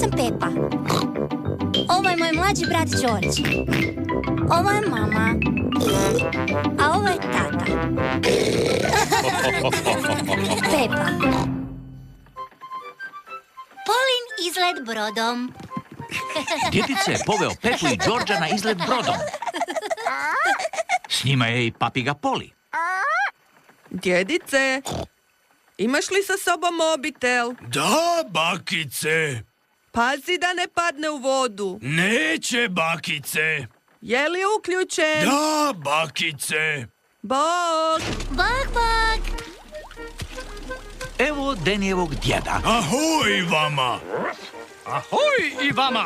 sam Pepa. Ovo je moj mlađi brat George. Ovo je mama. A ovo je tata. Pepa. Polin izlet brodom. Djedica je poveo Pepu i Đorđa na izlet brodom. S njima je i papiga Poli. Djedice, imaš li sa sobom mobitel? Da, bakice. Pazi da ne padne u vodu. Neće, bakice. Je li uključen? Da, bakice. Bog! Bog, bog! Evo Denijevog djeda. Ahoj vama. Ahoj i vama!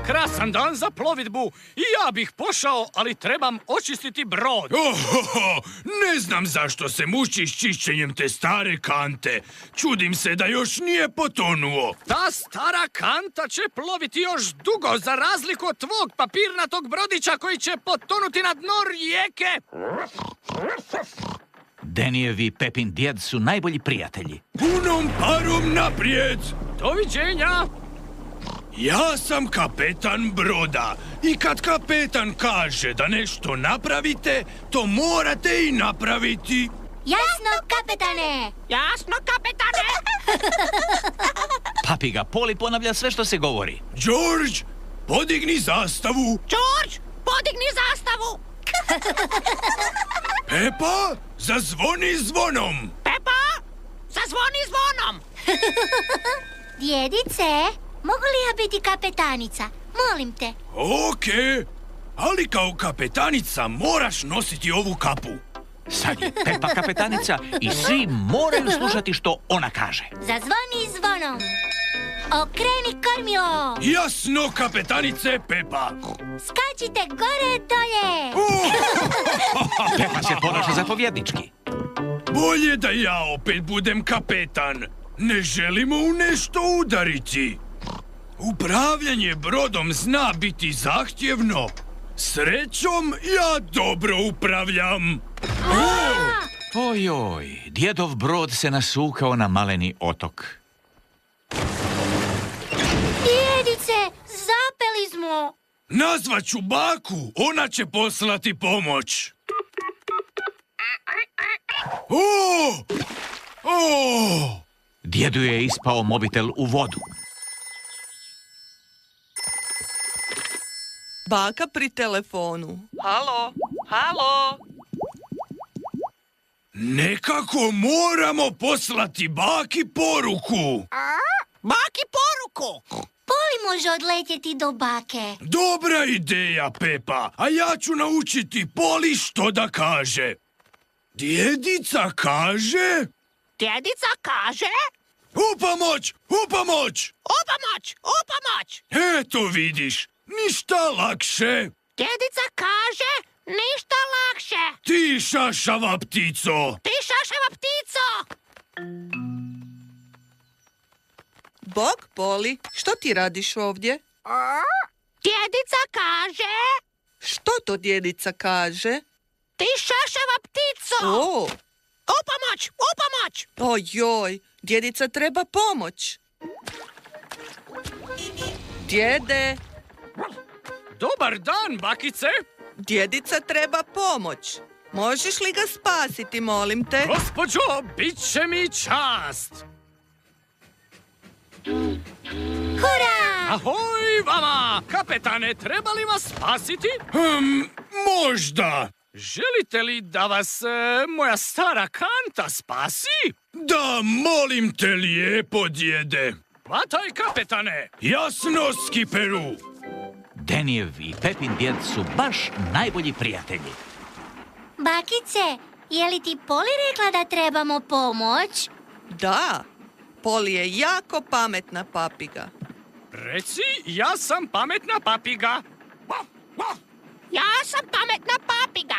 Krasan dan za plovidbu i ja bih pošao, ali trebam očistiti brod. Ohoho, ne znam zašto se mučiš čišćenjem te stare kante. Čudim se da još nije potonuo. Ta stara kanta će ploviti još dugo, za razliku od tvog papirnatog brodića koji će potonuti na dno rijeke. Denijev i Pepin djed su najbolji prijatelji. Punom parom naprijed. Doviđenja! Ja sam kapetan broda i kad kapetan kaže da nešto napravite, to morate i napraviti. Jasno, kapetane! Jasno, kapetane! Papiga Poli ponavlja sve što se govori. George, podigni zastavu. George, podigni zastavu! Pepa, zazvoni zvonom. Pepa, zazvoni zvonom! Djedice, mogu li ja biti kapetanica? Molim te. Okej, ali kao kapetanica moraš nositi ovu kapu. Sad je Pepa kapetanica i svi moraju slušati što ona kaže. Zazvoni zvonom. Okreni kormilo. Jasno, kapetanice Pepa. Skačite gore dolje. Pepa se ponaša zapovjednički. Bolje da ja opet budem kapetan. Ne želimo u nešto udariti. Upravljanje brodom zna biti zahtjevno. Srećom, ja dobro upravljam. Ojoj, djedov brod se nasukao na maleni otok. Djedice, zapeli smo. Nazvaću baku, ona će poslati pomoć. O! Djedu je ispao mobitel u vodu. Baka pri telefonu. Halo, halo. Nekako moramo poslati baki poruku. Baki poruku! Poli može odletjeti do bake. Dobra ideja, Pepa, a ja ću naučiti Poli što da kaže. Djedica kaže... Djedica kaže... U pomoć! U pomoć! Upomoć! Upomoć! Eto vidiš, ništa lakše. Djedica kaže... Ništa lakše! Ti šašava ptico! Ti šašava ptico! Bog, Poli, što ti radiš ovdje? Djedica kaže... Što to djedica kaže? Ti šašava ptico! O, Upomoć! Upomoć! ojoj, djedica treba pomoć. Djede, Dobar dan, bakice! djedica treba pomoć. Možeš li ga spasiti, molim te? Gospođo, bit će mi čast! Hurra! Ahoj vama! Kapetane, treba li vas spasiti? Možda. Želite li da vas moja stara kanta spasi? Da, molim te lijepo, djede. Hvataj, kapetane! Jasno, skiperu. Denijev i Pepin djed su baš najbolji prijatelji. Bakice, je li ti Poli rekla da trebamo pomoć? Da, Poli je jako pametna papiga. Reci, ja sam pametna papiga. Ja sam pametna papiga.